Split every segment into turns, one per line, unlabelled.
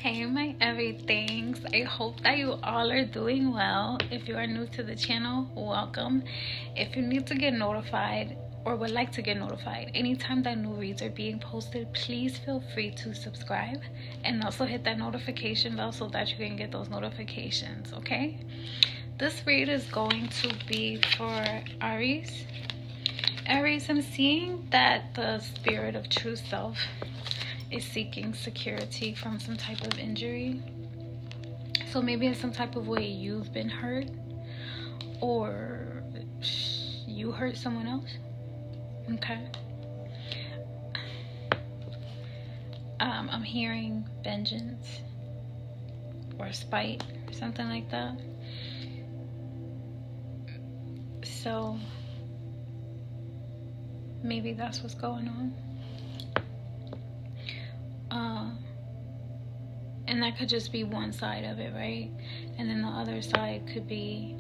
Hey my everythings, I hope that you all are doing well. If you are new to the channel, welcome. If you need to get notified or would like to get notified anytime that new reads are being posted, please feel free to subscribe and also hit that notification bell so that you can get those notifications. Okay, this read is going to be for Aries. Aries, I'm seeing that the spirit of true self is seeking security from some type of injury. So maybe in some type of way you've been hurt or you hurt someone else. Okay. I'm hearing vengeance or spite or something like that. So maybe that's what's going on. And that could just be one side of it, right? And then the other side could be,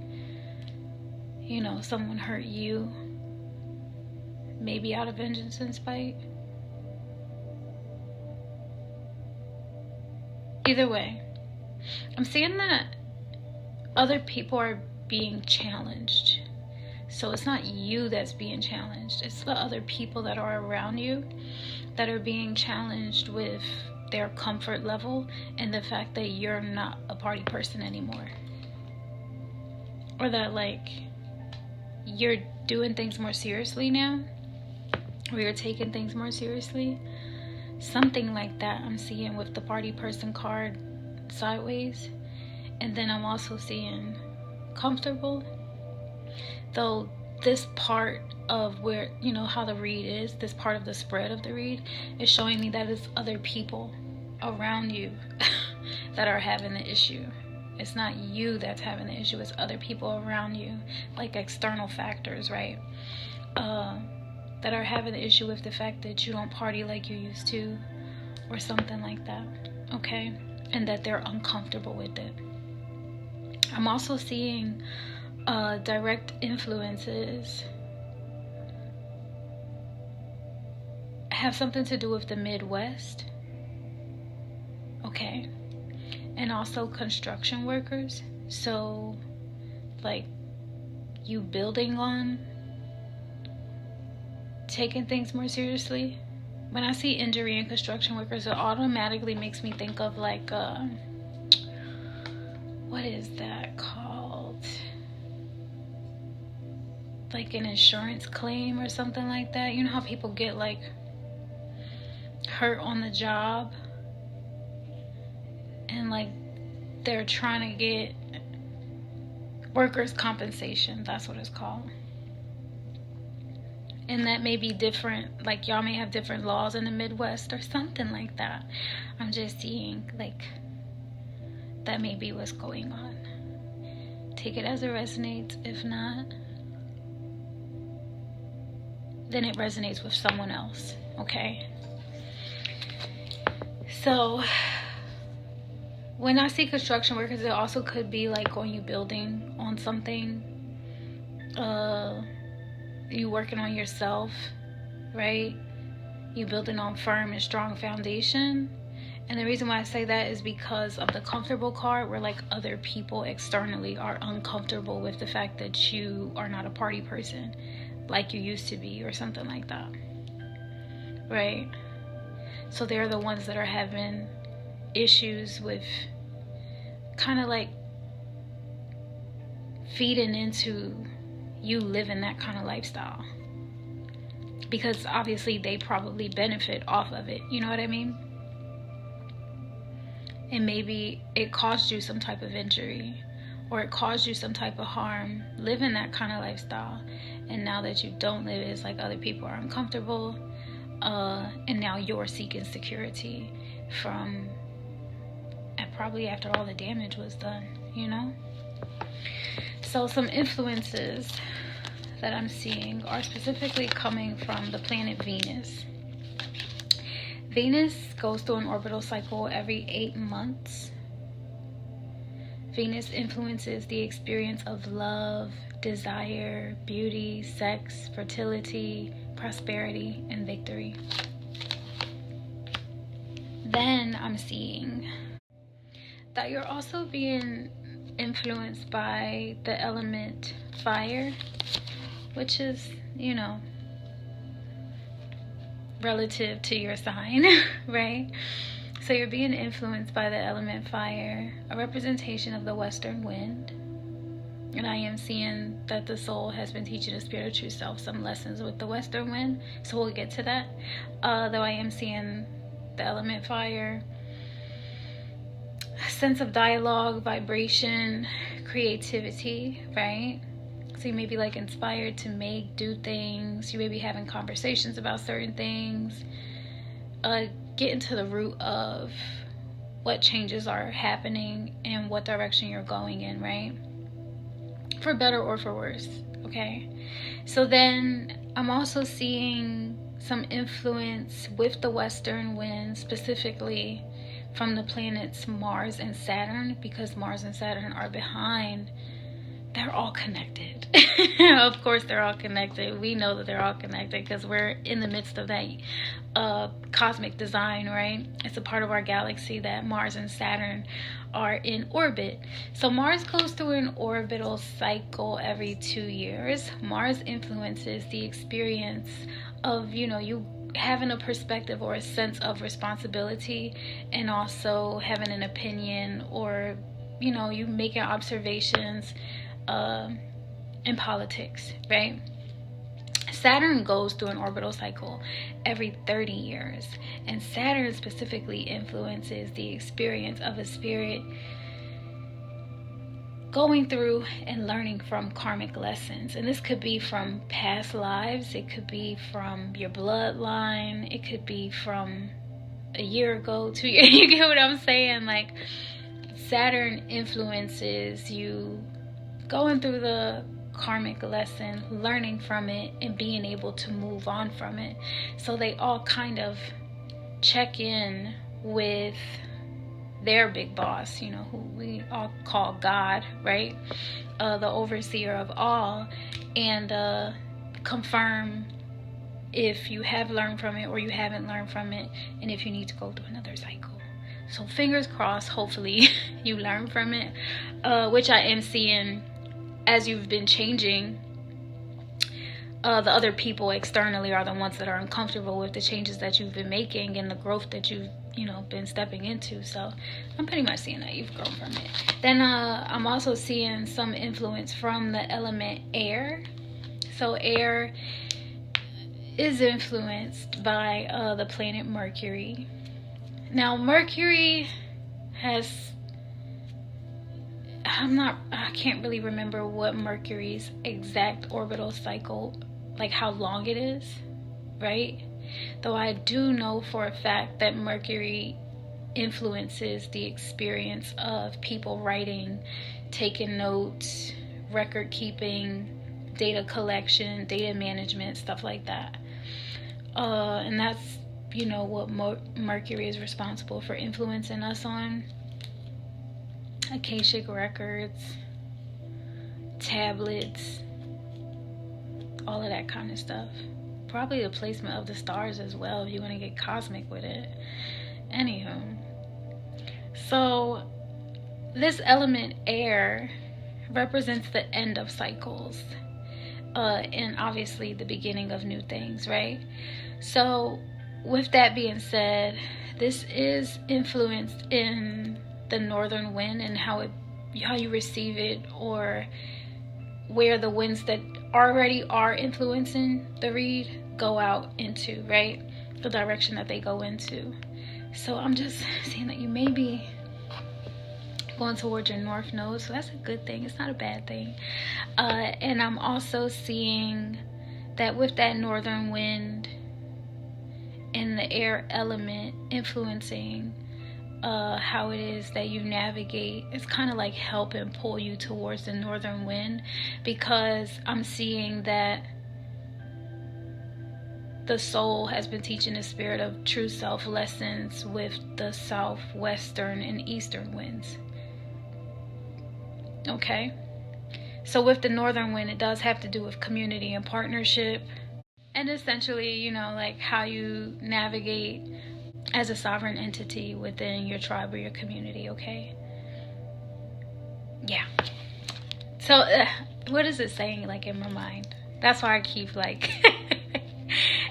you know, someone hurt you, maybe out of vengeance and spite. Either way, I'm seeing that other people are being challenged. So it's not you that's being challenged, it's the other people that are around you that are being challenged with their comfort level and the fact that you're not a party person anymore, or that like you're doing things more seriously now, or you're taking things more seriously, something like that. I'm seeing with the party person card sideways, and then I'm also seeing comfortable, though this part of where, you know, how the read is, this part of the spread of the read is showing me that it's other people around you that are having the issue. It's not you that's having the issue, it's other people around you, like external factors, right? That are having the issue with the fact that you don't party like you used to or something like that, okay? And that they're uncomfortable with it. I'm also seeing direct influences have something to do with the Midwest, okay, and also construction workers. So like you building on taking things more seriously. When I see injury and construction workers, it automatically makes me think of like what is that called, like an insurance claim or something like that. You know how people get like hurt on the job and like they're trying to get workers' compensation, that's what it's called. And that may be different, like y'all may have different laws in the Midwest or something like that. I'm just seeing like that may be what's going on. Take it as it resonates. If not, then it resonates with someone else, okay? So when I see construction workers, it also could be like when you building on something, you working on yourself, right? You building on firm and strong foundation. And the reason why I say that is because of the comfortable card, where like other people externally are uncomfortable with the fact that you are not a party person like you used to be or something like that, right? So they're the ones that are having issues with kind of like feeding into you living that kind of lifestyle, because obviously they probably benefit off of it, you know what I mean? And maybe it caused you some type of injury or it caused you some type of harm living that kind of lifestyle, and now that you don't live it, it's like other people are uncomfortable, and now you're seeking security from, and probably after all the damage was done, you know? So some influences that I'm seeing are specifically coming from the planet Venus. Venus goes through an orbital cycle every 8 months. Venus influences the experience of love, desire, beauty, sex, fertility, prosperity, and victory. Then I'm seeing that you're also being influenced by the element fire, which is, you know, relative to your sign, right? So you're being influenced by the element fire, a representation of the western wind. And I am seeing that the soul has been teaching the spirit of true self some lessons with the western wind, so we'll get to that. Though I am seeing the element fire, sense of dialogue, vibration, creativity, right? So you may be like inspired to make, do things. You may be having conversations about certain things. Get into the root of what changes are happening and what direction you're going in, right? For better or for worse, okay? So then I'm also seeing some influence with the western wind, specifically from the planets Mars and Saturn, because Mars and Saturn are behind. They're all connected. Of course they're all connected. We know that they're all connected because we're in the midst of that cosmic design, right? It's a part of our galaxy that Mars and Saturn are in orbit. So Mars goes through an orbital cycle every 2 years. Mars influences the experience of, you know, you having a perspective or a sense of responsibility, and also having an opinion, or, you know, you making observations in politics, right? Saturn goes through an orbital cycle every 30 years, and Saturn specifically influences the experience of a spirit going through and learning from karmic lessons. And this could be from past lives, it could be from your bloodline, it could be from a year ago, 2 years. You get what I'm saying? Like, Saturn influences you going through the karmic lesson, learning from it, and being able to move on from it. So they all kind of check in with their big boss, you know, who we all call God, right? The overseer of all, and confirm if you have learned from it or you haven't learned from it, and if you need to go through another cycle. So fingers crossed, hopefully you learn from it, which I am seeing as you've been changing. The other people externally are the ones that are uncomfortable with the changes that you've been making and the growth that you've, you know, been stepping into. So I'm pretty much seeing that you've grown from it. Then I'm also seeing some influence from the element air. So air is influenced by the planet Mercury. Now Mercury has, I can't really remember what Mercury's exact orbital cycle, like how long it is, right? Though I do know for a fact that Mercury influences the experience of people writing, taking notes, record keeping, data collection, data management, stuff like that. And that's, you know, what Mercury is responsible for influencing us on. Akashic records, tablets, all of that kind of stuff. Probably the placement of the stars as well, if you want to get cosmic with it. Anywho, so this element air represents the end of cycles, and obviously the beginning of new things, right? So with that being said, this is influenced in the northern wind and how you receive it, or where the winds that already are influencing the read go out into, right? The direction that they go into. So I'm just seeing that you may be going towards your north node, so that's a good thing. It's not a bad thing. And I'm also seeing that with that northern wind and the air element influencing how it is that you navigate, it's kind of like help and pull you towards the northern wind, because I'm seeing that the soul has been teaching the spirit of true self lessons with the southwestern and eastern winds. Okay, so with the northern wind, it does have to do with community and partnership, and essentially, you know, like how you navigate as a sovereign entity within your tribe or your community, okay? Yeah. So what is it saying, like, in my mind? That's why I keep, like,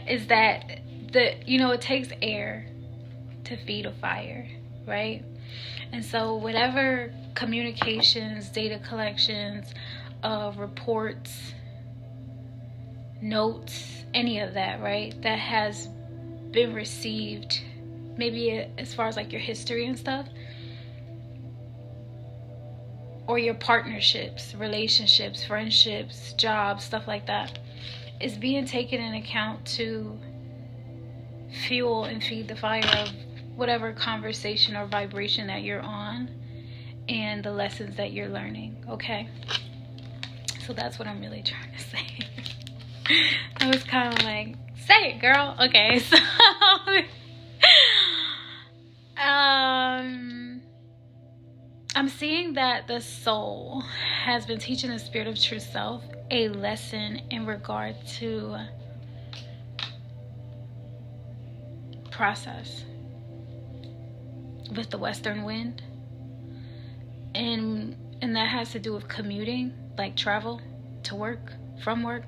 is that it takes air to feed a fire, right? And so whatever communications, data collections, reports, notes, any of that, right, that has been received, maybe as far as like your history and stuff, or your partnerships, relationships, friendships, jobs, stuff like that, is being taken in account to fuel and feed the fire of whatever conversation or vibration that you're on and the lessons that you're learning. Okay, so that's what I'm really trying to say. I was kind of like, say it, girl. Okay, so I'm seeing that the soul has been teaching the spirit of true self a lesson in regard to process with the western wind, and that has to do with commuting, like travel to work, from work,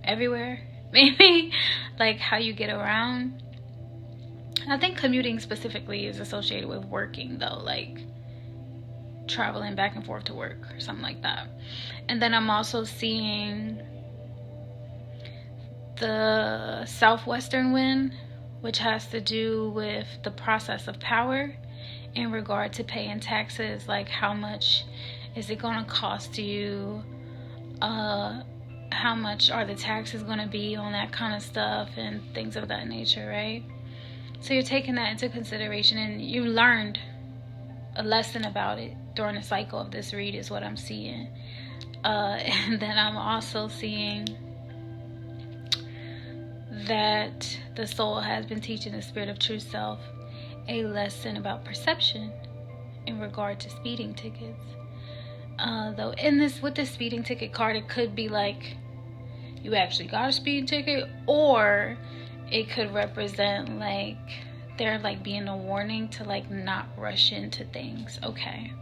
everywhere, maybe, like how you get around. I think commuting specifically is associated with working, though, like traveling back and forth to work or something like that. And then I'm also seeing the southwestern wind, which has to do with the process of power in regard to paying taxes, like how much is it going to cost you, how much are the taxes going to be on that kind of stuff, and things of that nature, right? So you're taking that into consideration, and you learned a lesson about it during the cycle of this read, is what I'm seeing. And then I'm also seeing that the soul has been teaching the spirit of true self a lesson about perception in regard to speeding tickets. Though with this speeding ticket card, it could be like you actually got a speeding ticket, or it could represent like there like being a warning to like not rush into things. Okay,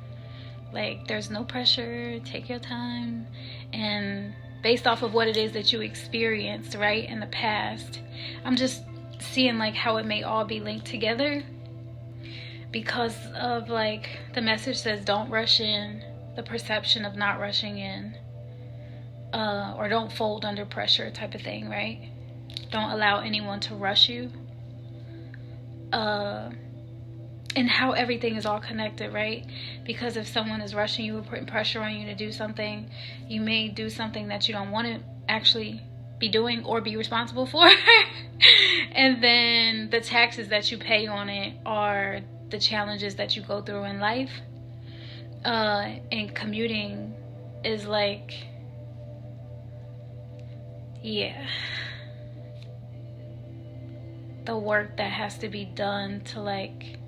like there's no pressure, take your time, and based off of what it is that you experienced, right, in the past, I'm just seeing like how it may all be linked together, because of like the message says don't rush in, the perception of not rushing in, or don't fold under pressure type of thing, right? Don't allow anyone to rush you, and how everything is all connected, right? Because if someone is rushing you or putting pressure on you to do something, you may do something that you don't want to actually be doing or be responsible for. And then the taxes that you pay on it are the challenges that you go through in life. And commuting is like, yeah, the work that has to be done to like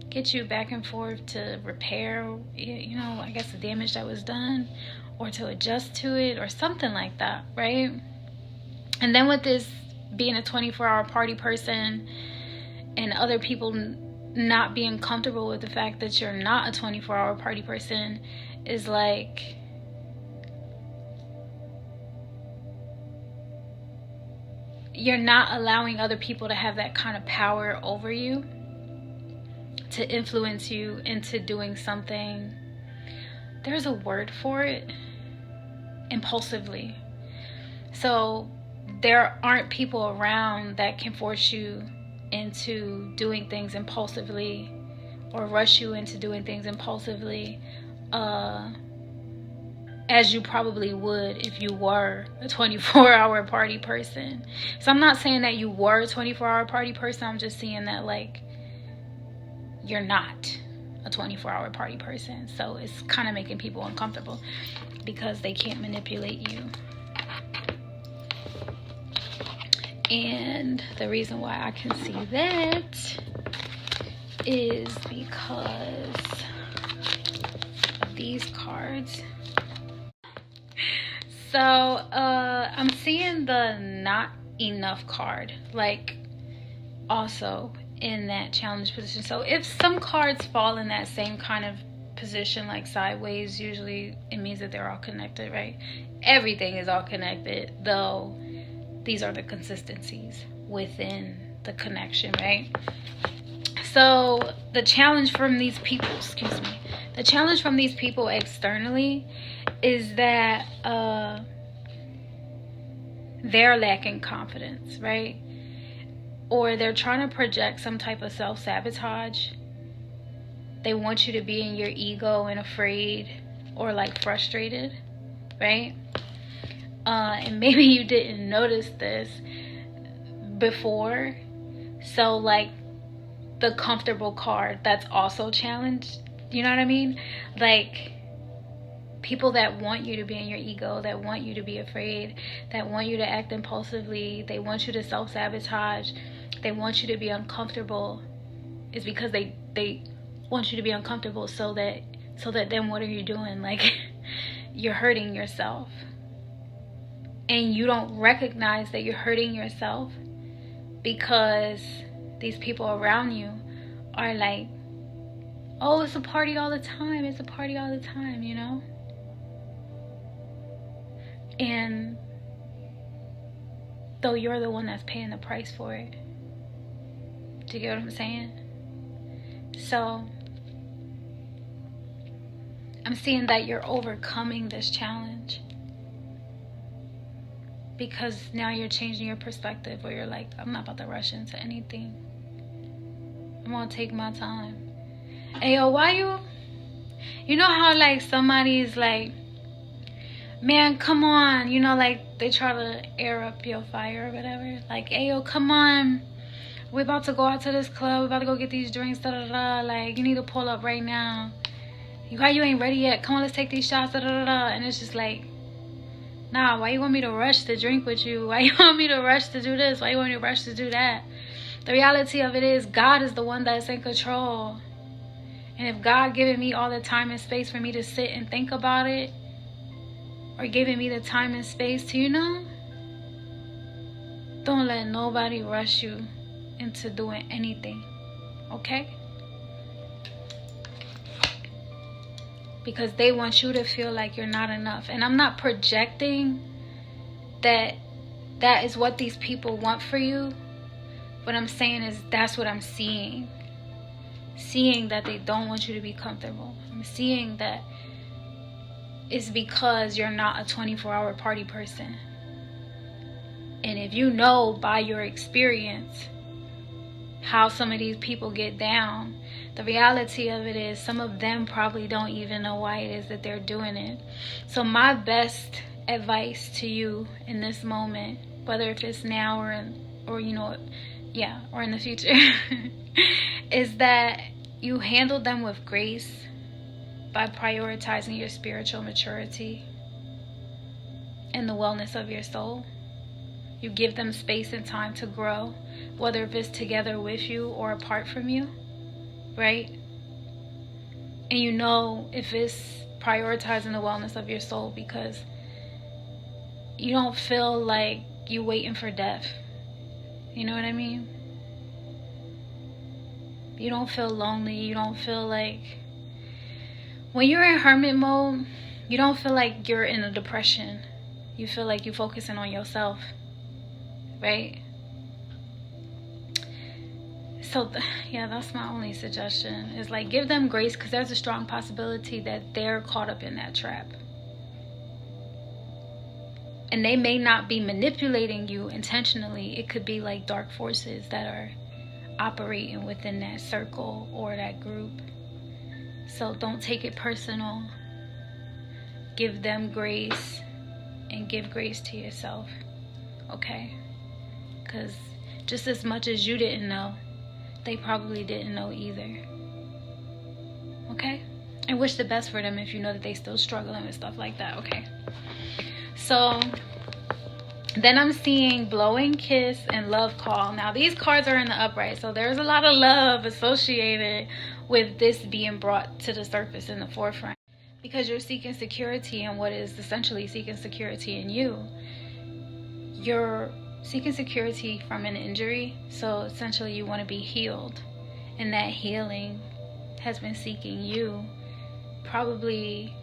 get you back and forth to repair, I guess the damage that was done, or to adjust to it, or something like that, right? And then with this being a 24-hour party person, and other people not being comfortable with the fact that you're not a 24-hour party person, is like, you're not allowing other people to have that kind of power over you, to influence you into doing something. There's a word for it. Impulsively. So there aren't people around that can force you into doing things impulsively, or rush you into doing things impulsively, as you probably would if you were a 24-hour party person. So I'm not saying that you were a 24-hour party person. I'm just saying that like you're not a 24-hour party person. So it's kind of making people uncomfortable because they can't manipulate you. And the reason why I can see that is because of these cards. So I'm seeing the not enough card, like also in that challenge position. So if some cards fall in that same kind of position like sideways, usually it means that they're all connected, right? Everything is all connected, though these are the consistencies within the connection, right? So the challenge from these people, the challenge from these people externally is that they're lacking confidence, right? Or they're trying to project some type of self-sabotage. They want you to be in your ego and afraid or like frustrated, right? And maybe you didn't notice this before. So like the comfortable card, that's also challenged. You know what I mean? Like people that want you to be in your ego, that want you to be afraid, that want you to act impulsively, they want you to self-sabotage, they want you to be uncomfortable, is because they want you to be uncomfortable so that then what are you doing? Like you're hurting yourself. And you don't recognize that you're hurting yourself because these people around you are like, oh, it's a party all the time. It's a party all the time, you know? And though you're the one that's paying the price for it. Do you get what I'm saying? So I'm seeing that you're overcoming this challenge because now you're changing your perspective, where you're like, I'm not about to rush into anything. I'm gonna take my time. Hey, yo, why you know how like somebody's like, man, come on, you know, like they try to air up your fire or whatever. Like, hey, yo, come on, we're about to go out to this club, we're about to go get these drinks, da da da. Like, you need to pull up right now. Why you ain't ready yet? Come on, let's take these shots, da da da da. And it's just like, nah, why you want me to rush to drink with you? Why you want me to rush to do this? Why you want me to rush to do that? The reality of it is God is the one that's in control. And if God giving me all the time and space for me to sit and think about it, or giving me the time and space to, you know, don't let nobody rush you into doing anything, okay? Because they want you to feel like you're not enough. And I'm not projecting that is what these people want for you. What I'm saying is that's what I'm seeing. Seeing that they don't want you to be comfortable. I'm seeing that it's because you're not a 24-hour party person. And if you know by your experience how some of these people get down, the reality of it is some of them probably don't even know why it is that they're doing it. So my best advice to you in this moment, whether if it's now or you know, yeah, or in the future, is that you handle them with grace by prioritizing your spiritual maturity and the wellness of your soul. You give them space and time to grow, whether if it's together with you or apart from you, right? And you know if it's prioritizing the wellness of your soul because you don't feel like you waiting for death. You know what I mean? You don't feel lonely. You don't feel like, when you're in hermit mode, you don't feel like you're in a depression. You feel like you're focusing on yourself, right? So yeah, that's my only suggestion, is like give them grace, because there's a strong possibility that they're caught up in that trap. And they may not be manipulating you intentionally. It could be like dark forces that are operating within that circle or that group. So don't take it personal. Give them grace and give grace to yourself, okay? Because just as much as you didn't know, they probably didn't know either, okay? And wish the best for them if you know that they still struggling with stuff like that, okay? So then I'm seeing blowing kiss and love call. Now these cards are in the upright, so there's a lot of love associated with this being brought to the surface in the forefront, because you're seeking security in what is essentially seeking security in you. You're seeking security from an injury, so essentially you want to be healed, and that healing has been seeking you probably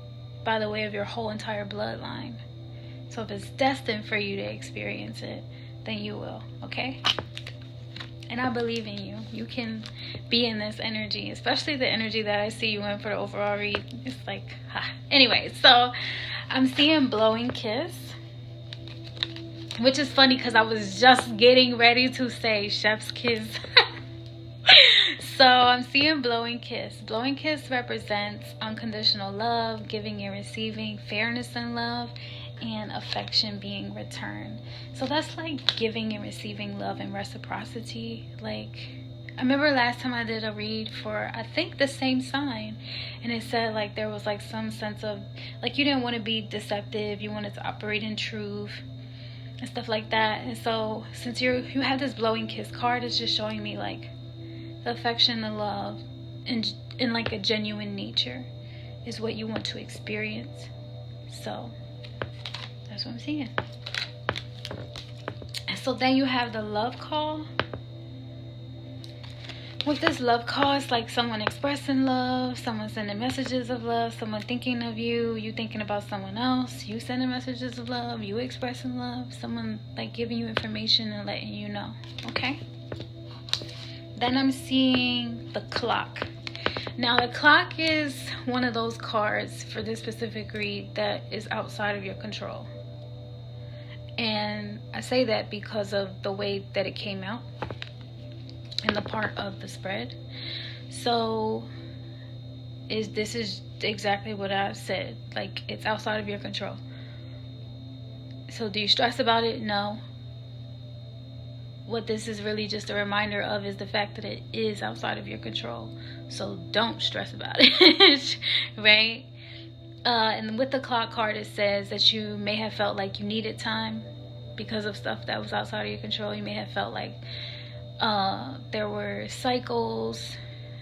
by the way of your whole entire bloodline. So if it's destined for you to experience it, then you will, okay? And I believe in you. You can be in this energy, especially the energy that I see you in for the overall read. It's like, anyway, so I'm seeing blowing kiss, which is funny because I was just getting ready to say chef's kiss. So I'm seeing blowing kiss. Blowing kiss represents unconditional love, giving and receiving, fairness in love, and affection being returned. So that's like giving and receiving love and reciprocity. Like, I remember last time I did a read for, I think, the same sign, and it said like there was like some sense of like you didn't want to be deceptive, you wanted to operate in truth and stuff like that. And so since you have this blowing kiss card, it's just showing me like the affection, the love, and in like a genuine nature is what you want to experience. So that's what I'm seeing. And so then you have the love call. With this love call, it's like someone expressing love, someone sending messages of love, someone thinking of you, you thinking about someone else, you sending messages of love, you expressing love, someone like giving you information and letting you know, okay? Then I'm seeing the clock. Now the clock is one of those cards for this specific read that is outside of your control. And I say that because of the way that it came out in the part of the spread. So this is exactly what I said. Like, it's outside of your control. So do you stress about it? No. What this is really just a reminder of is the fact that it is outside of your control. So don't stress about it, right? And with the clock card, it says that you may have felt like you needed time because of stuff that was outside of your control. You may have felt like there were cycles.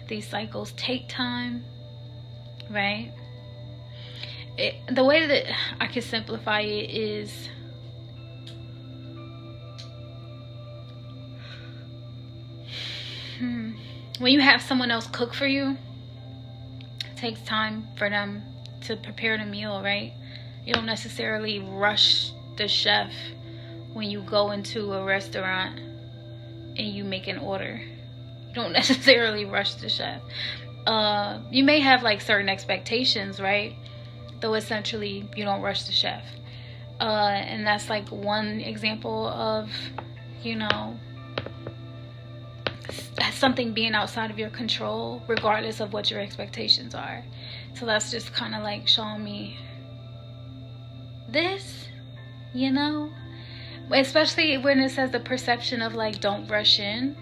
These cycles take time, right? The way that I can simplify it is when you have someone else cook for you, it takes time for them to prepare the meal, right? You don't necessarily rush the chef when you go into a restaurant and you make an order. You don't necessarily rush the chef. You may have like certain expectations, right? Though essentially you don't rush the chef. And that's like one example of, you know, something being outside of your control, regardless of what your expectations are. So that's just kind of like showing me this, you know, especially when it says the perception of like don't rush in,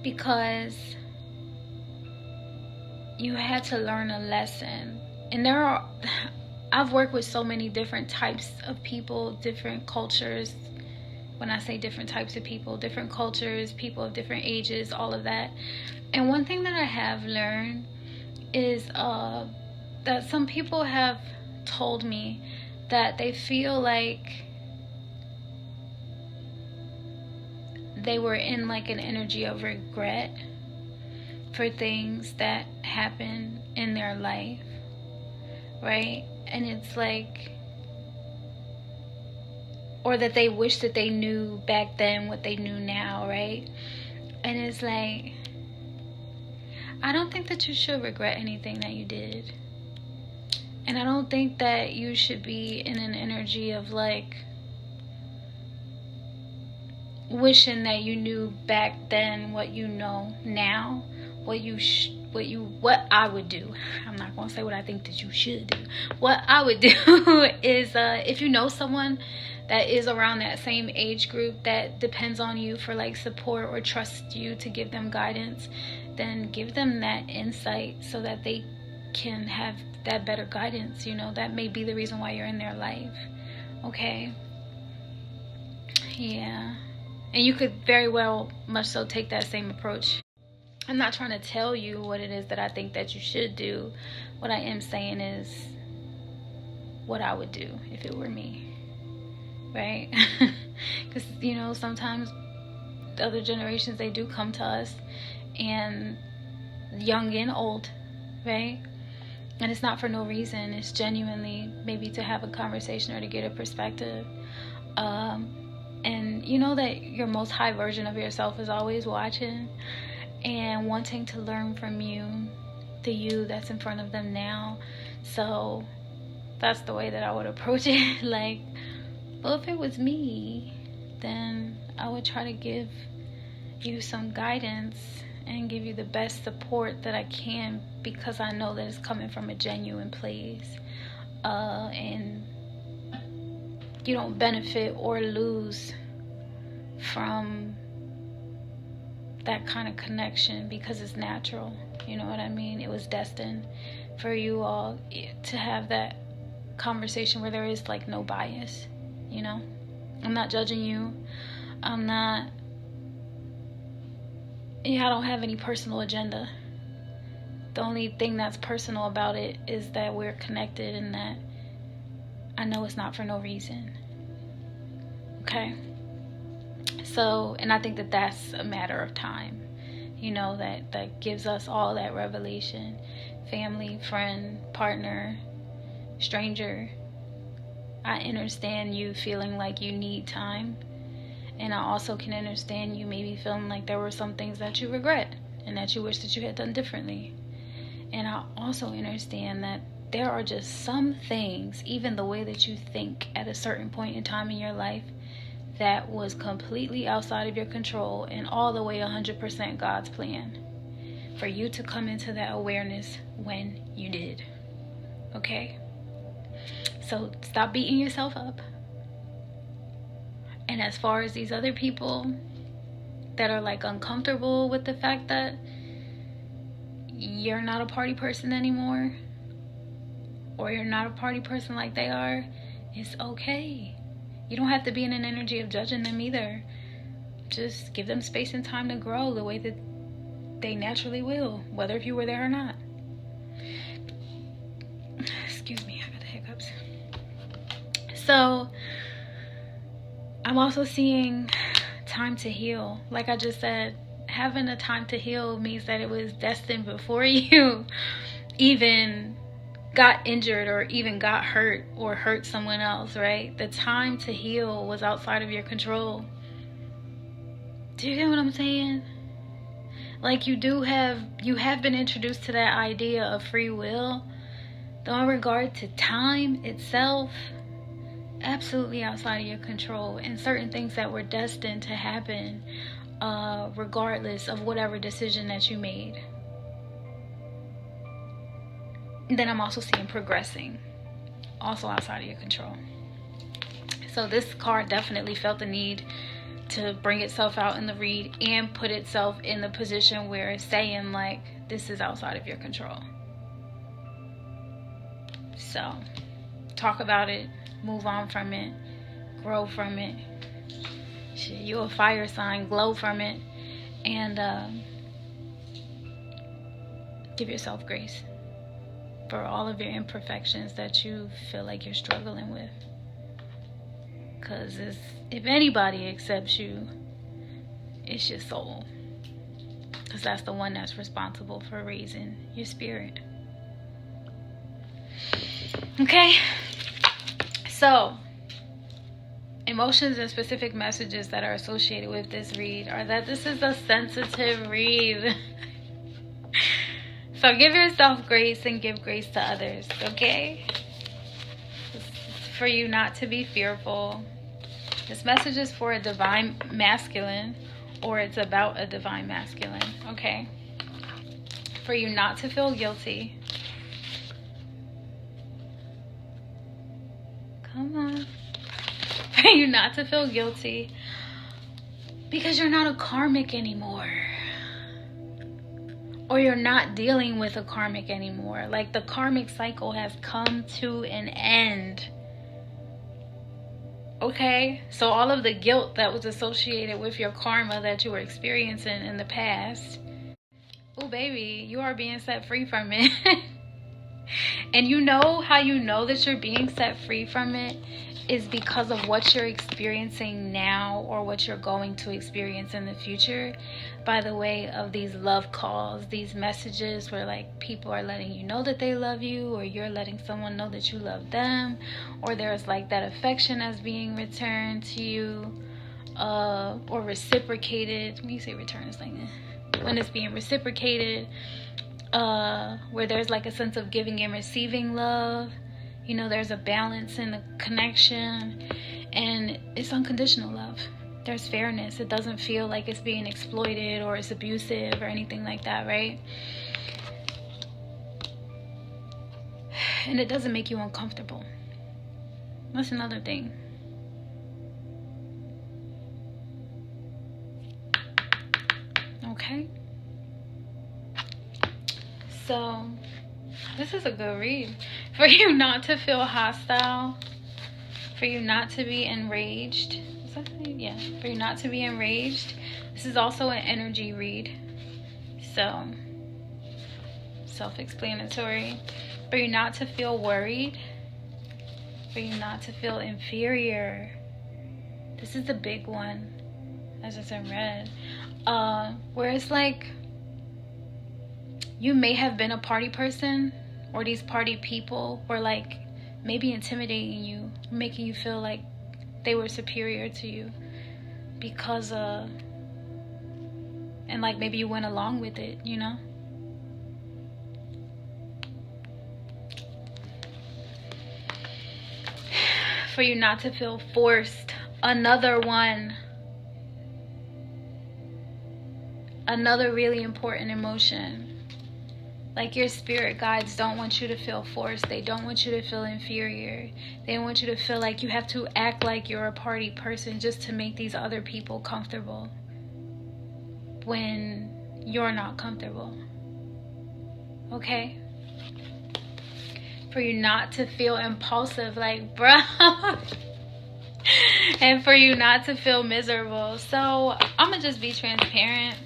because you had to learn a lesson. And I've worked with so many different types of people, different cultures. When I say different types of people, different cultures, people of different ages, all of that. And one thing that I have learned is that some people have told me that they feel like they were in like an energy of regret for things that happened in their life, right? And it's like, or that they wish that they knew back then what they knew now, right? And it's like, I don't think that you should regret anything that you did. And I don't think that you should be in an energy of like wishing that you knew back then what you know now, what I would do. I'm not gonna say what I think that you should do. What I would do is if you know someone that is around that same age group that depends on you for like support or trusts you to give them guidance, then give them that insight so that they can have that better guidance. You know, that may be the reason why you're in their life. Okay. Yeah. And you could very well much so take that same approach. I'm not trying to tell you what it is that I think that you should do. What I am saying is what I would do if it were me. Right? Because, you know, sometimes the other generations, they do come to us, and young and old, right? And it's not for no reason. It's genuinely maybe to have a conversation or to get a perspective. And you know that your most high version of yourself is always watching and wanting to learn from you, the you that's in front of them now. So that's the way that I would approach it. Like, well, if it was me, then I would try to give you some guidance and give you the best support that I can, because I know that it's coming from a genuine place. And you don't benefit or lose from that kind of connection because it's natural. You know what I mean? It was destined for you all to have that conversation where there is like no bias, you know? I'm not judging you. I don't have any personal agenda. The only thing that's personal about it is that we're connected and that I know it's not for no reason. Okay? So, and I think that that's a matter of time. You know, that gives us all that revelation. Family, friend, partner, stranger. I understand you feeling like you need time. And I also can understand you maybe feeling like there were some things that you regret and that you wish that you had done differently. And I also understand that there are just some things, even the way that you think at a certain point in time in your life, that was completely outside of your control and all the way 100% God's plan for you to come into that awareness when you did. Okay? So stop beating yourself up. And as far as these other people that are like uncomfortable with the fact that you're not a party person anymore, or you're not a party person like they are, it's okay. You don't have to be in an energy of judging them either. Just give them space and time to grow the way that they naturally will, whether if you were there or not. Excuse me, I got the hiccups. So I'm also seeing time to heal. Like I just said, having a time to heal means that it was destined before you even got injured or even got hurt or hurt someone else, right? The time to heal was outside of your control. Do you get what I'm saying? Like you have been introduced to that idea of free will. Though in regard to time itself, absolutely outside of your control, and certain things that were destined to happen regardless of whatever decision that you made. Then I'm also seeing progressing, also outside of your control. So this card definitely felt the need to bring itself out in the read and put itself in the position where it's saying like, this is outside of your control. So talk about it, move on from it, grow from it. Shit, you're a fire sign, glow from it, and give yourself grace for all of your imperfections that you feel like you're struggling with. Because if anybody accepts you, it's your soul. Because that's the one that's responsible for raising your spirit. Okay? So, emotions and specific messages that are associated with this read are that this is a sensitive read. So give yourself grace and give grace to others, okay? This is for you not to be fearful. This message is for a divine masculine, or it's about a divine masculine, okay? For you not to feel guilty. Come on. For you not to feel guilty because you're not a karmic anymore. Or you're not dealing with a karmic anymore. Like the karmic cycle has come to an end. Okay? So all of the guilt that was associated with your karma that you were experiencing in the past, oh baby, you are being set free from it. And you know how you know that you're being set free from it is because of what you're experiencing now or what you're going to experience in the future, by the way of these love calls, these messages where like people are letting you know that they love you, or you're letting someone know that you love them, or there's like that affection that's being returned to you, or reciprocated. When you say return, it's like when it's being reciprocated, where there's like a sense of giving and receiving love. You know, there's a balance in the connection, and it's unconditional love. There's fairness. It doesn't feel like it's being exploited or it's abusive or anything like that, right? And it doesn't make you uncomfortable. That's another thing. Okay? So, this is a good read. For you not to feel hostile, for you not to be enraged. Is that the name? Yeah. For you not to be enraged. This is also an energy read. So, self-explanatory. For you not to feel worried. For you not to feel inferior. This is the big one, as it's in red. Where it's like, you may have been a party person, or these party people were like maybe intimidating you, making you feel like they were superior to you because and like maybe you went along with it, you know? For you not to feel forced. Another one. Another really important emotion. Like, your spirit guides don't want you to feel forced. They don't want you to feel inferior. They don't want you to feel like you have to act like you're a party person just to make these other people comfortable when you're not comfortable. Okay? For you not to feel impulsive, like, bro. And for you not to feel miserable. So, I'm gonna just be transparent.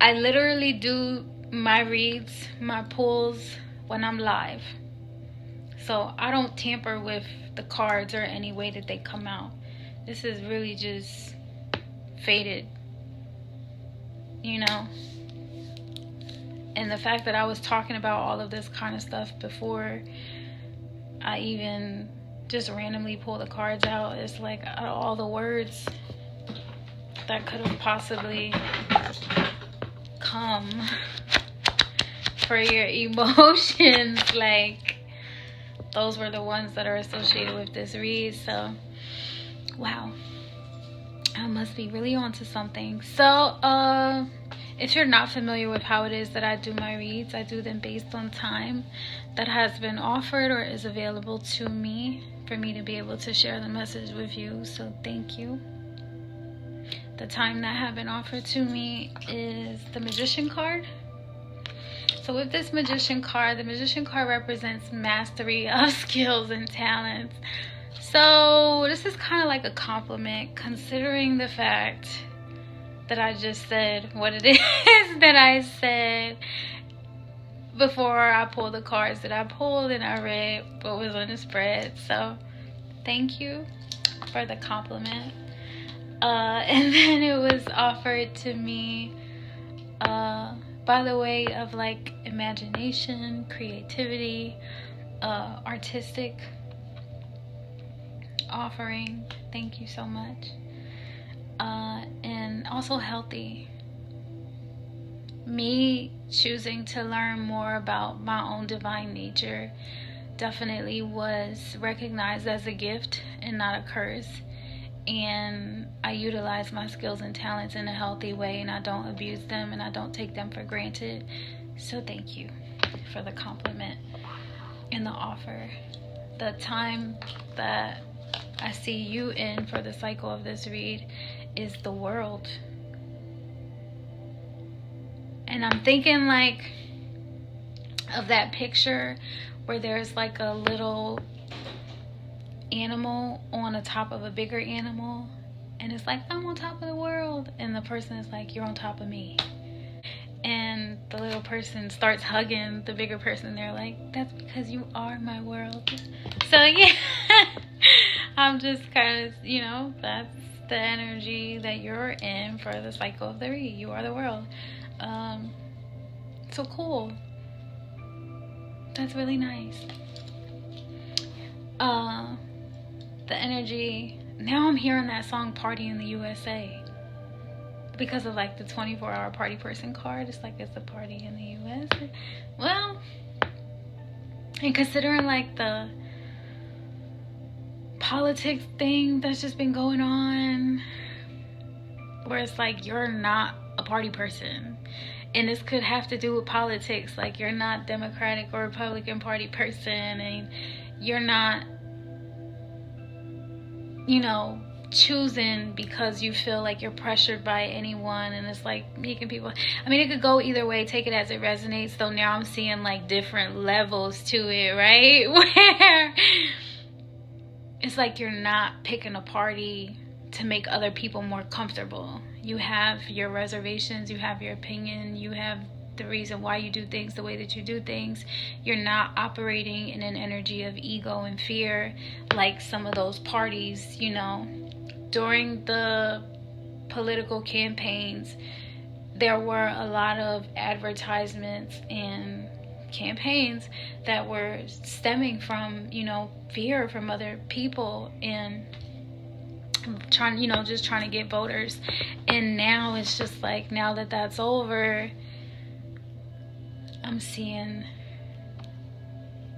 I literally do my reads, my pulls, when I'm live. So I don't tamper with the cards or any way that they come out. This is really just fated, you know? And the fact that I was talking about all of this kind of stuff before I even just randomly pull the cards out, it's like, out of all the words that could have possibly come for your emotions, like, those were the ones that are associated with this read. So, wow, I must be really onto something. So, if you're not familiar with how it is that I do my reads, I do them based on time that has been offered or is available to me for me to be able to share the message with you. So thank you. The time that have been offered to me is the Magician card. So with this Magician card, the Magician card represents mastery of skills and talents. So this is kind of like a compliment, considering the fact that I just said what it is that I said before I pulled the cards that I pulled and I read what was on the spread. So thank you for the compliment. And then it was offered to me by the way of like imagination, creativity, artistic offering. Thank you so much. And also healthy. Me choosing to learn more about my own divine nature definitely was recognized as a gift and not a curse. And I utilize my skills and talents in a healthy way, and I don't abuse them, and I don't take them for granted. So thank you for the compliment and the offer. The time that I see you in for the cycle of this read is the world. And I'm thinking like of that picture where there's like a little animal on the top of a bigger animal, and it's like, I'm on top of the world, and the person is like, you're on top of me. And the little person starts hugging the bigger person. They're like, that's because you are my world. So yeah, I'm just kind of, you know, that's the energy that you're in for the cycle of the read. You are the world. So cool. That's really nice. The energy. Now I'm hearing that song Party in the USA. Because of like the 24-hour party person card. It's like it's a party in the US. Well, and considering like the politics thing that's just been going on, where it's like you're not a party person, and this could have to do with politics, like you're not Democratic or Republican party person, and you're not, you know, choosing because you feel like you're pressured by anyone, and it's like making people, I mean, it could go either way. Take it as it resonates. So now I'm seeing like different levels to it, right? Where it's like you're not picking a party to make other people more comfortable. You have your reservations, you have your opinion, you have the reason why you do things the way that you do things. You're not operating in an energy of ego and fear like some of those parties, you know. During the political campaigns, there were a lot of advertisements and campaigns that were stemming from, you know, fear from other people and trying, you know, just trying to get voters. And now it's just like, now that that's over, I'm seeing,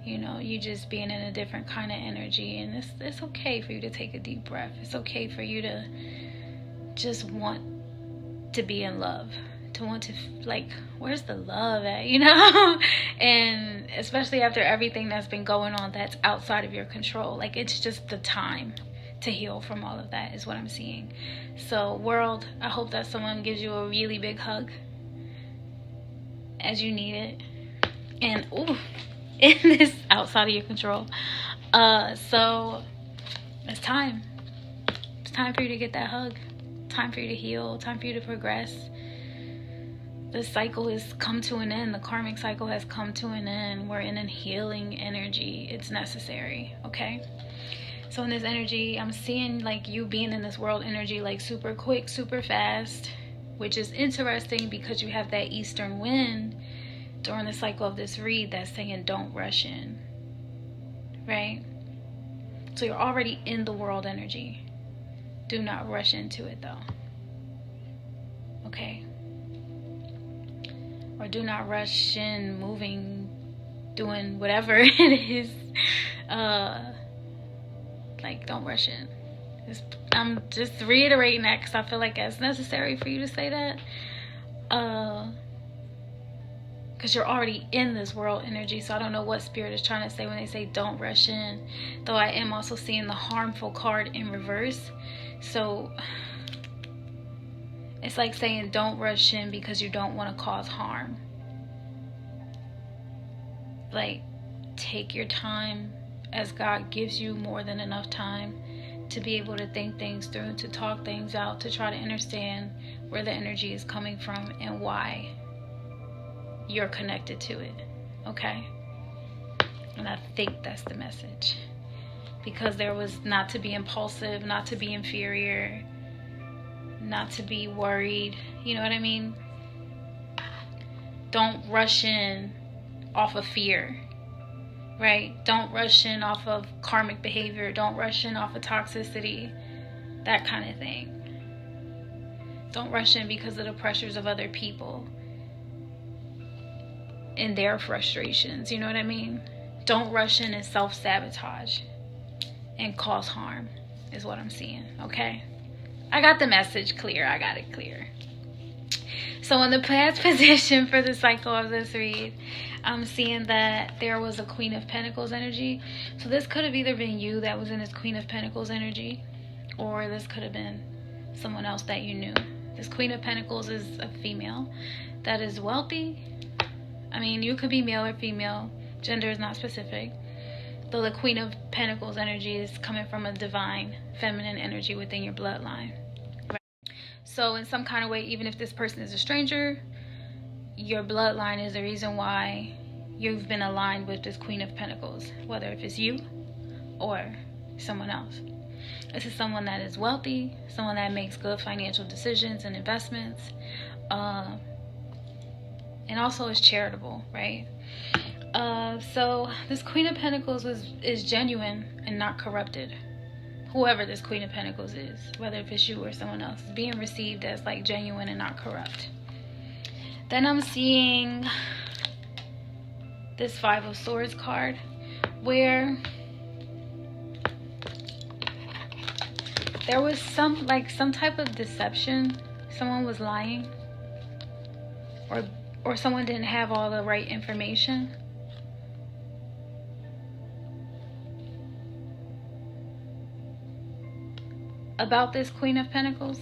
you know, you just being in a different kind of energy. And it's okay for you to take a deep breath. It's okay for you to just want to be in love, to want to, like, where's the love at, you know? And especially after everything that's been going on that's outside of your control, like, it's just the time to heal from all of that is what I'm seeing. So world, I hope that someone gives you a really big hug as you need it. And ooh, in this outside of your control. So it's time. It's time for you to get that hug. Time for you to heal. Time for you to progress. The cycle has come to an end. The karmic cycle has come to an end. We're in a healing energy. It's necessary, okay? So in this energy, I'm seeing like you being in this world energy like super quick, super fast, which is interesting because you have that eastern wind during the cycle of this read that's saying don't rush in, right? So you're already in the world energy. Do not rush into it though, okay? Or do not rush in, moving, doing whatever it is. Like, don't rush in. I'm just reiterating that because I feel like it's necessary for you to say that. Because you're already in this world energy. So I don't know what spirit is trying to say when they say don't rush in. Though I am also seeing the harmful card in reverse. So it's like saying don't rush in because you don't want to cause harm. Like, take your time, as God gives you more than enough time to be able to think things through, to talk things out, to try to understand where the energy is coming from and why you're connected to it, okay? And I think that's the message. Because there was not to be impulsive, not to be inferior, not to be worried, you know what I mean? Don't rush in off of fear. Right? Don't rush in off of karmic behavior. Don't rush in off of toxicity. That kind of thing. Don't rush in because of the pressures of other people and their frustrations. You know what I mean? Don't rush in and self-sabotage and cause harm is what I'm seeing. Okay? I got the message clear. I got it clear. So in the past position for the cycle of this read, I'm seeing that there was a Queen of Pentacles energy. So this could have either been you that was in this Queen of Pentacles energy, or this could have been someone else that you knew. This Queen of Pentacles is a female that is wealthy. I mean, you could be male or female. Gender is not specific. The Queen of Pentacles energy is coming from a divine feminine energy within your bloodline. So in some kind of way, even if this person is a stranger, your bloodline is the reason why you've been aligned with this Queen of Pentacles, whether if it's you or someone else. This is someone that is wealthy, someone that makes good financial decisions and investments, and also is charitable, right? So this Queen of Pentacles is genuine and not corrupted. Whoever this Queen of Pentacles is, whether if it's you or someone else, is being received as like genuine and not corrupt. Then I'm seeing this Five of Swords card, where there was some type of deception. Someone was lying, or someone didn't have all the right information. About this Queen of Pentacles.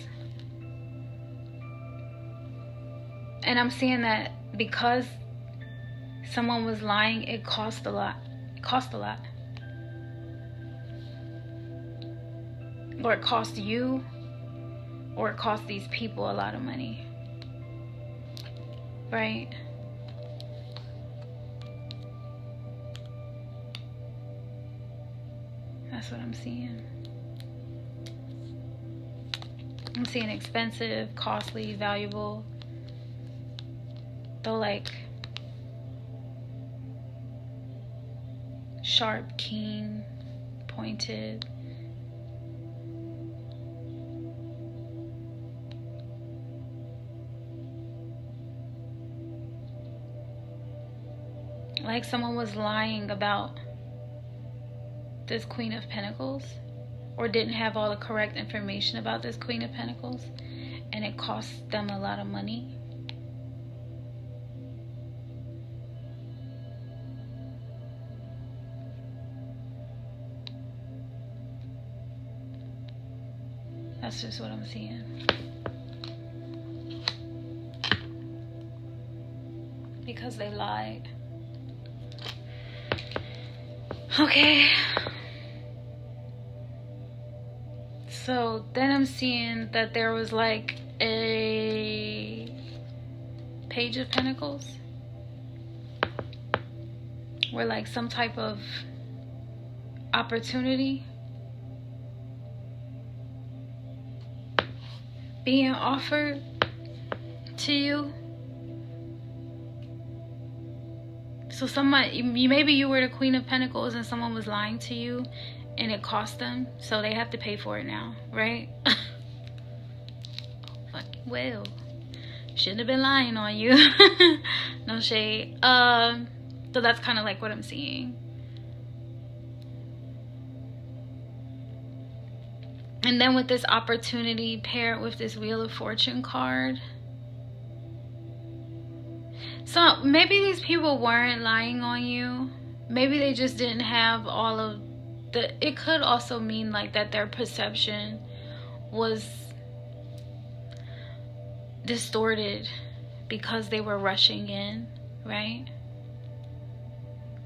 And I'm seeing that because someone was lying, it cost a lot. It cost a lot. Or it cost you, or it cost these people a lot of money. Right? That's what I'm seeing. I'm seeing expensive, costly, valuable. Though like sharp, keen, pointed. Like someone was lying about this Queen of Pentacles, or didn't have all the correct information about this Queen of Pentacles, and it cost them a lot of money. That's just what I'm seeing. Because they lied. Okay. So then I'm seeing that there was like a Page of Pentacles, where like some type of opportunity being offered to you. So maybe you were the Queen of Pentacles and someone was lying to you, and it cost them, so they have to pay for it now, right? Fucking well, shouldn't have been lying on you. No shade. So that's kind of like what I'm seeing. And then with this opportunity paired with this Wheel of Fortune card, so maybe these people weren't lying on you. Maybe they just didn't have all of it could also mean like that their perception was distorted because they were rushing in, right?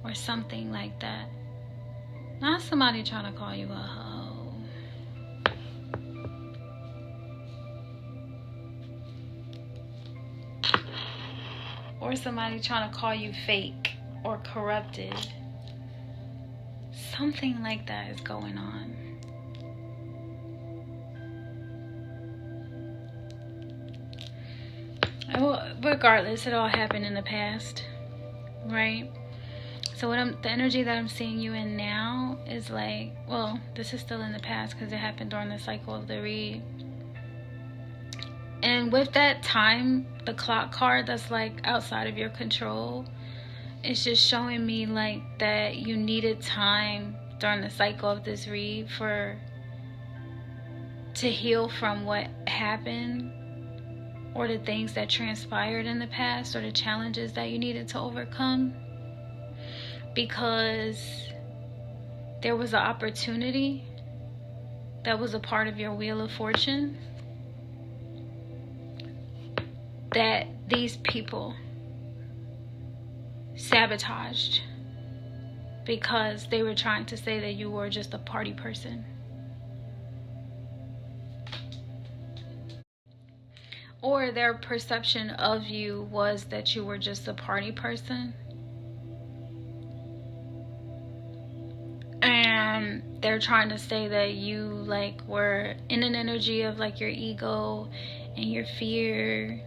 Or something like that. Not somebody trying to call you a hoe. Or somebody trying to call you fake or corrupted. Something like that is going on. Regardless, it all happened in the past, right? So the energy that I'm seeing you in now is like, well, this is still in the past because it happened during the cycle of the read. And with that time, the clock card that's like outside of your control, it's just showing me like that you needed time during the cycle of this read to heal from what happened, or the things that transpired in the past, or the challenges that you needed to overcome, because there was an opportunity that was a part of your Wheel of Fortune that these people sabotaged because they were trying to say that you were just a party person. or their perception of you was that you were just a party person. And they're trying to say that you like were in an energy of like your ego and your fear,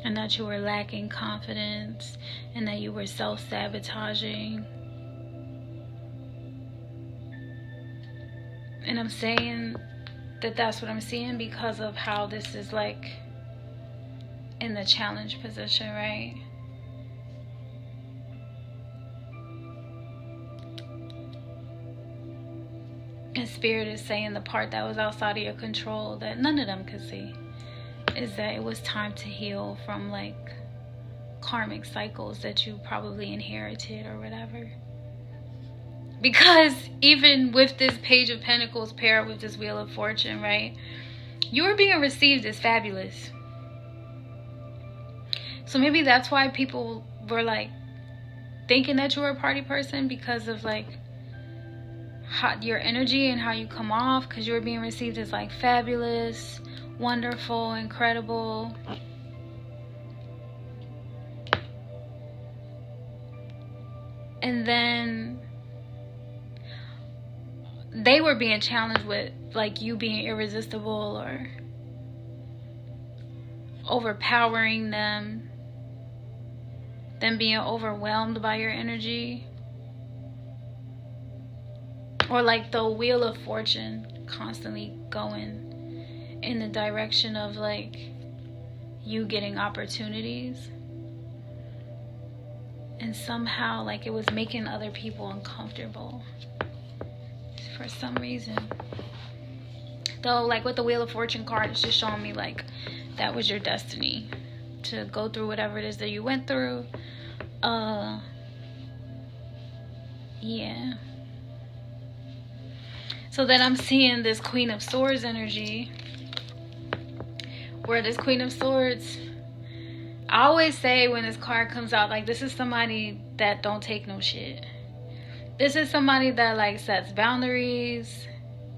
and that you were lacking confidence, and that you were self-sabotaging. And I'm saying that that's what I'm seeing because of how this is like in the challenge position, right? And Spirit is saying the part that was outside of your control that none of them could see is that it was time to heal from like karmic cycles that you probably inherited or whatever. Because even with this Page of Pentacles paired with this Wheel of Fortune, right, you were being received as fabulous. So maybe that's why people were like thinking that you were a party person, because of like your energy and how you come off, because you were being received as like fabulous, wonderful, incredible. And then they were being challenged with like you being irresistible or overpowering them being overwhelmed by your energy. Or like the Wheel of Fortune constantly going in the direction of like you getting opportunities, and somehow like it was making other people uncomfortable for some reason. Though like with the Wheel of Fortune card, it's just showing me like that was your destiny to go through whatever it is that you went through. Yeah. So then I'm seeing this Queen of Swords energy, where this Queen of Swords, I always say when this card comes out, like this is somebody that don't take no shit. This is somebody that like sets boundaries.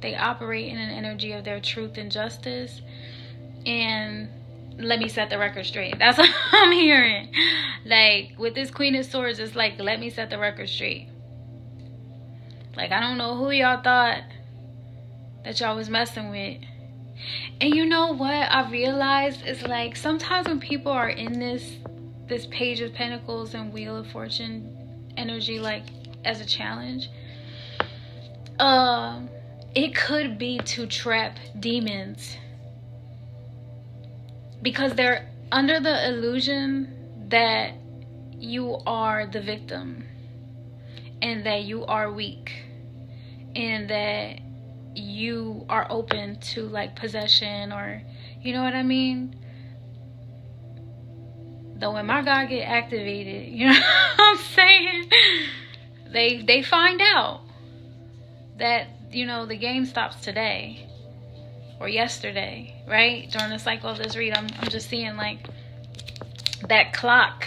They operate in an energy of their truth and justice. And let me set the record straight. That's what I'm hearing. Like with this Queen of Swords, it's like, let me set the record straight. Like I don't know who y'all thought that y'all was messing with. And you know what I realized is like sometimes when people are in this Page of Pentacles and Wheel of Fortune energy, like as a challenge, it could be to trap demons, because they're under the illusion that you are the victim and that you are weak and that you are open to like possession, or you know what I mean. Though when my God get activated, you know what I'm saying, they find out that, you know, the game stops today or yesterday, right? During the cycle of this read, I'm just seeing like that clock,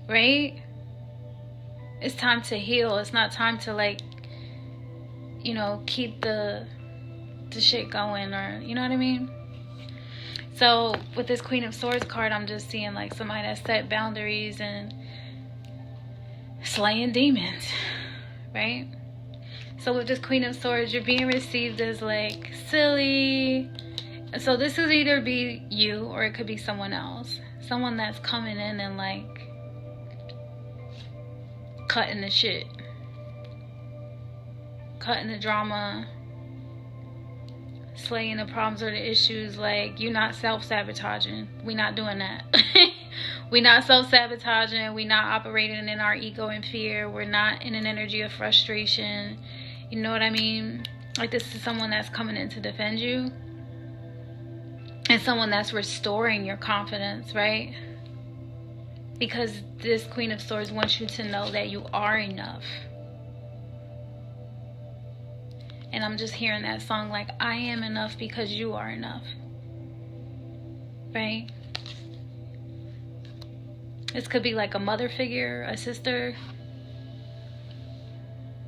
right? It's time to heal. It's not time to like, you know, keep the shit going, or you know what I mean. So with this Queen of Swords card, I'm just seeing like somebody that set boundaries and slaying demons, right? So with this Queen of Swords, you're being received as like silly. So this could either be you or it could be someone else, someone that's coming in and like cutting the shit, cutting the drama, slaying the problems or the issues. Like, you're not self-sabotaging. We're not doing that. We're not self-sabotaging. We're not operating in our ego and fear. We're not in an energy of frustration. You know what I mean? Like, this is someone that's coming in to defend you, and someone that's restoring your confidence, right? Because this Queen of Swords wants you to know that you are enough. And I'm just hearing that song like, I am enough because you are enough, right? This could be like a mother figure, a sister.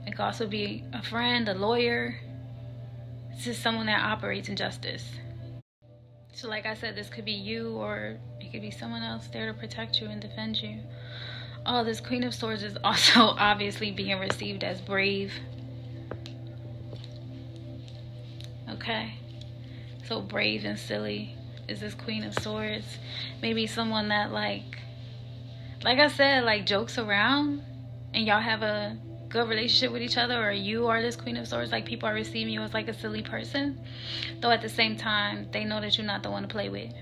It could also be a friend, a lawyer. This is someone that operates in justice. So like I said, this could be you, or it could be someone else there to protect you and defend you. Oh, this Queen of Swords is also obviously being received as brave. Okay. So brave and silly is this Queen of Swords. Maybe someone that like I said, like jokes around and y'all have a good relationship with each other, or you are this Queen of Swords, like people are receiving you as like a silly person, though at the same time they know that you're not the one to play with.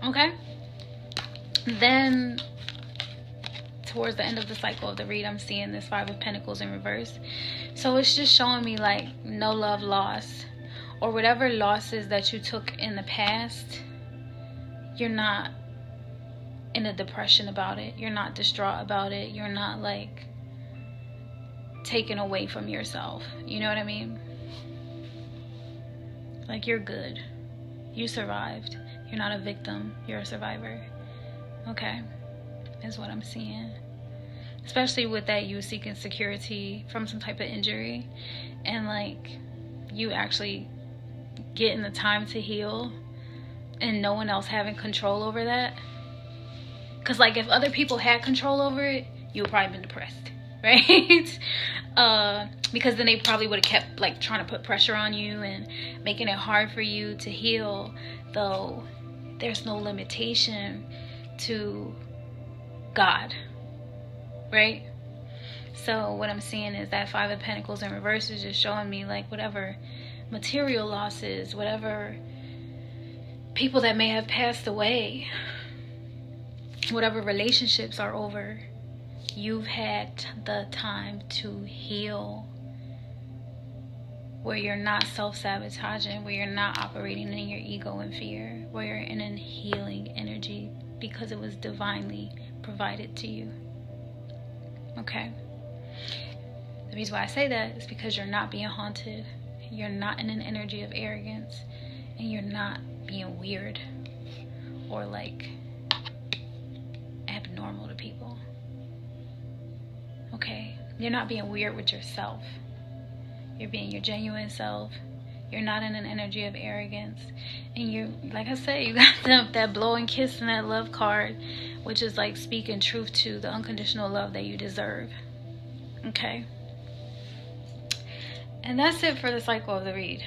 Okay. Then towards the end of the cycle of the read, I'm seeing this Five of Pentacles in reverse. So it's just showing me like no love lost, or whatever losses that you took in the past, you're not in a depression about it. You're not distraught about it. You're not like taken away from yourself. You know what I mean? Like you're good. You survived. You're not a victim. You're a survivor. Okay. Is what I'm seeing. Especially with that you seeking security from some type of injury, and like you actually getting the time to heal and no one else having control over that. Because like if other people had control over it, you would probably been depressed, right? Because then they probably would have kept like trying to put pressure on you and making it hard for you to heal, though there's no limitation to God, right? So what I'm seeing is that Five of Pentacles in reverse is just showing me like whatever material losses, whatever people that may have passed away, whatever relationships are over, you've had the time to heal, where you're not self-sabotaging, where you're not operating in your ego and fear, where you're in a healing energy because it was divinely provided to you. Okay? The reason why I say that is because you're not being haunted, you're not in an energy of arrogance, and you're not being weird or like abnormal to people. Okay? You're not being weird with yourself. You're being your genuine self. You're not in an energy of arrogance. And you, like I said, you got that blow and kiss and that love card, which is like speaking truth to the unconditional love that you deserve. Okay? And that's it for the cycle of the read.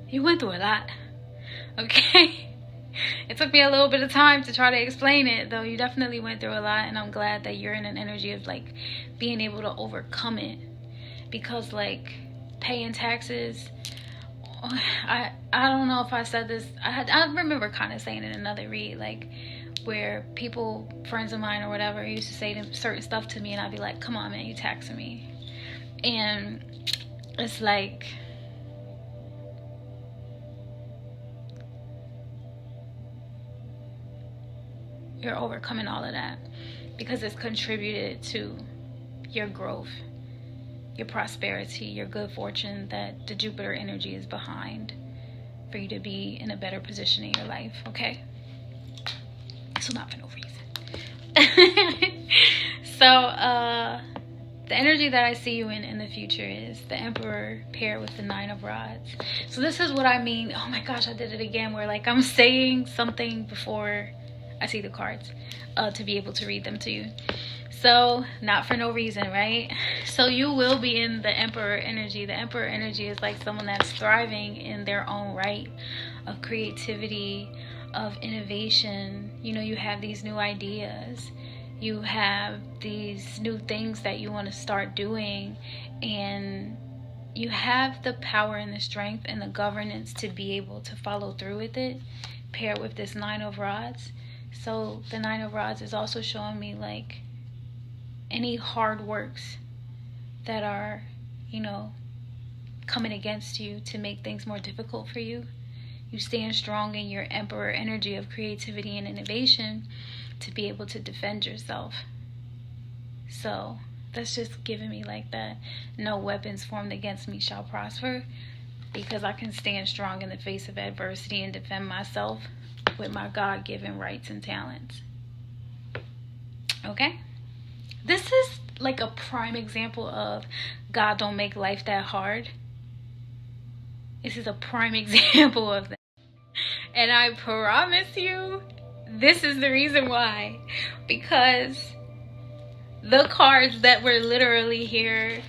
You went through a lot. Okay? It took me a little bit of time to try to explain it, though you definitely went through a lot, and I'm glad that you're in an energy of like being able to overcome it. Because like paying taxes, I don't know if I said this, I remember kind of saying in another read, like where people, friends of mine or whatever, used to say certain stuff to me, and I'd be like, come on man, you taxing me. And it's like, you're overcoming all of that because it's contributed to your growth, your prosperity, your good fortune that the Jupiter energy is behind for you to be in a better position in your life. Okay? So not for no reason. So the energy that I see you in the future is the Emperor paired with the Nine of Rods. So this is what I mean. Oh my gosh, I did it again, where like I'm saying something before I see the cards to be able to read them to you. So not for no reason, right? So you will be in the Emperor energy. The Emperor energy is like someone that's thriving in their own right, of creativity, of innovation. You know, you have these new ideas, you have these new things that you want to start doing, and you have the power and the strength and the governance to be able to follow through with it, paired with this Nine of Rods. So the Nine of Rods is also showing me like any hard works that are, you know, coming against you to make things more difficult for you, you stand strong in your Emperor energy of creativity and innovation to be able to defend yourself. So that's just giving me like that no weapons formed against me shall prosper, because I can stand strong in the face of adversity and defend myself with my God-given rights and talents. Okay? This is like a prime example of God don't make life that hard. This is a prime example of that. And I promise you, this is the reason why. Because the cards that were literally here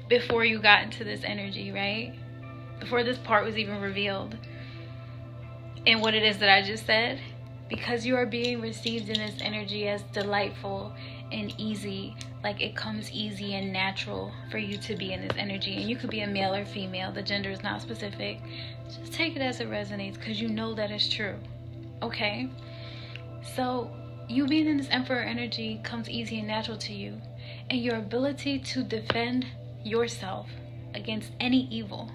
before you got into this energy, right? Before this part was even revealed. And what it is that I just said. Because you are being received in this energy as delightful and easy. Like it comes easy and natural for you to be in this energy. And you could be a male or female. The gender is not specific. Just take it as it resonates because you know that it's true. Okay? So you being in this Emperor energy comes easy and natural to you. And your ability to defend yourself against any evil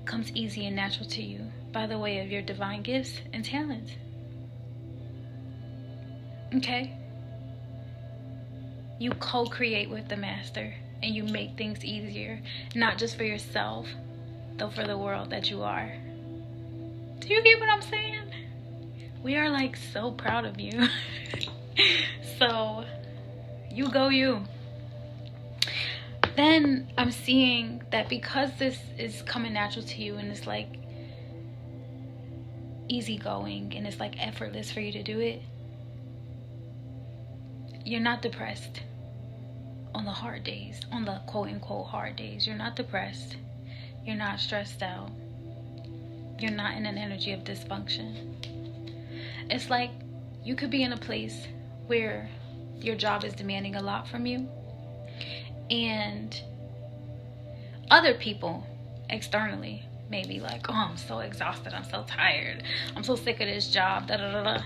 comes easy and natural to you by the way of your divine gifts and talents. Okay? You co-create with the master and you make things easier, not just for yourself, though for the world that you are. Do you get what I'm saying? We are like so proud of you. So you go you. Then I'm seeing that because this is coming natural to you and it's like easygoing and it's like effortless for you to do it, you're not depressed on the hard days, on the quote-unquote hard days. You're not depressed. You're not stressed out. You're not in an energy of dysfunction. It's like you could be in a place where your job is demanding a lot from you and other people externally may be like, oh, I'm so exhausted, I'm so tired, I'm so sick of this job, da da da da.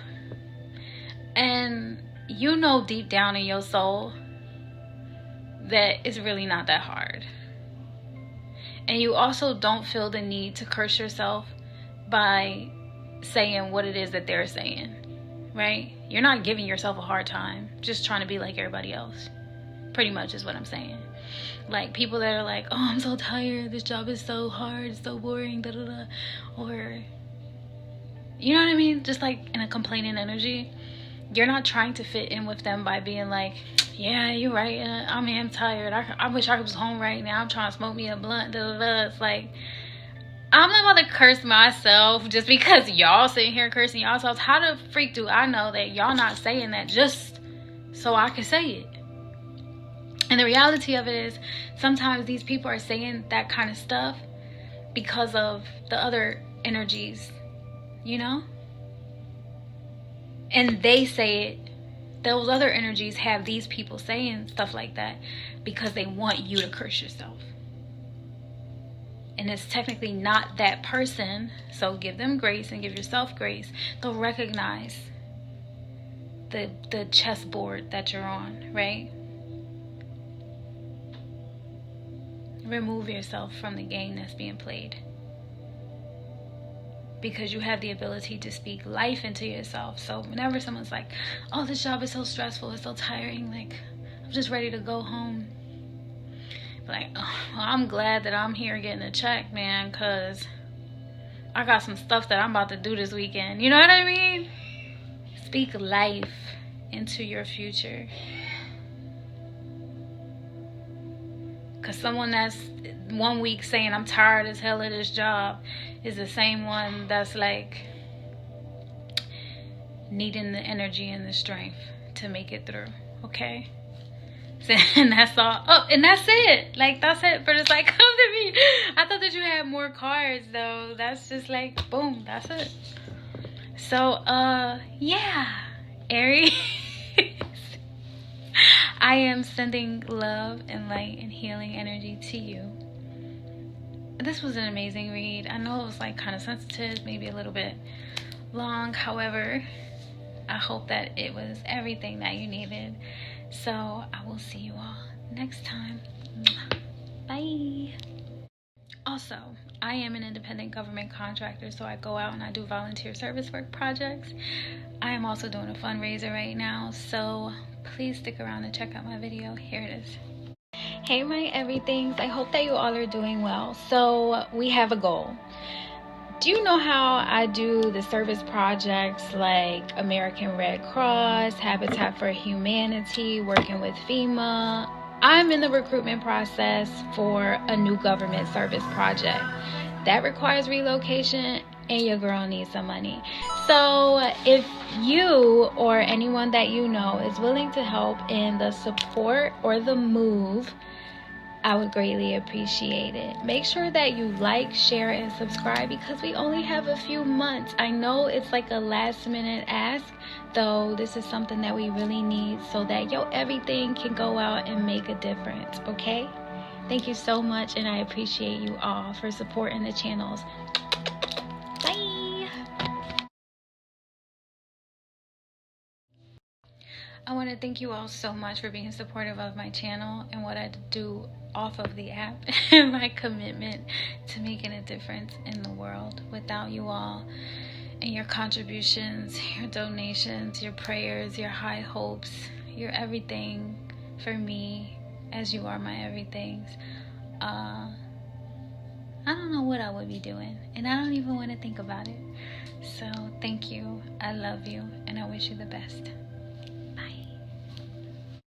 And you know deep down in your soul that it's really not that hard. And you also don't feel the need to curse yourself by saying what it is that they're saying, right? You're not giving yourself a hard time just trying to be like everybody else. Pretty much is what I'm saying. Like people that are like, oh, I'm so tired, this job is so hard, it's so boring, da da da. Or, you know what I mean? Just like in a complaining energy. You're not trying to fit in with them by being like, yeah, you're right, I'm tired, I wish I was home right now, I'm trying to smoke me a blunt, da da da. It's like, I'm not about to curse myself just because y'all sitting here cursing yourselves. How the freak do I know that y'all not saying that just so I can say it? And the reality of it is sometimes these people are saying that kind of stuff because of the other energies, you know? And they say it, those other energies have these people saying stuff like that because they want you to curse yourself. And it's technically not that person, so give them grace and give yourself grace. They'll recognize the chessboard that you're on, right? Remove yourself from the game that's being played. Because you have the ability to speak life into yourself. So whenever someone's like, oh, this job is so stressful, it's so tiring, like, I'm just ready to go home. Like, oh, well, I'm glad that I'm here getting a check, man, because I got some stuff that I'm about to do this weekend. You know what I mean? Speak life into your future. Because someone that's 1 week saying I'm tired as hell of this job is the same one that's like needing the energy and the strength to make it through. Okay? And that's all. Oh, and that's it. Like, that's it for this. Like, come to me. I thought that you had more cards, though. That's just like, boom, that's it. So, yeah, Aries. I am sending love and light and healing energy to you. This was an amazing read. I know it was like kind of sensitive, maybe a little bit long. However, I hope that it was everything that you needed. So I will see you all next time. Bye. Also, I am an independent government contractor, so I go out and I do volunteer service work projects. I am also doing a fundraiser right now, so please stick around and check out my video. Here it is. Hey my everythings, I hope that you all are doing well. So we have a goal. Do you know how I do the service projects like American Red Cross, Habitat for Humanity, working with FEMA? I'm in the recruitment process for a new government service project. That requires relocation and your girl needs some money. So if you or anyone that you know is willing to help in the support or the move, I would greatly appreciate it. Make sure that you like, share, and subscribe because we only have a few months. I know it's like a last minute ask, though this is something that we really need so that everything can go out and make a difference, okay? Thank you so much, and I appreciate you all for supporting the channels. Bye! I want to thank you all so much for being supportive of my channel and what I do off of the app and my commitment to making a difference in the world. Without you all and your contributions, your donations, your prayers, your high hopes, your everything for me, as you are my everythings, I don't know what I would be doing, and I don't even want to think about it. So thank you, I love you, and I wish you the best.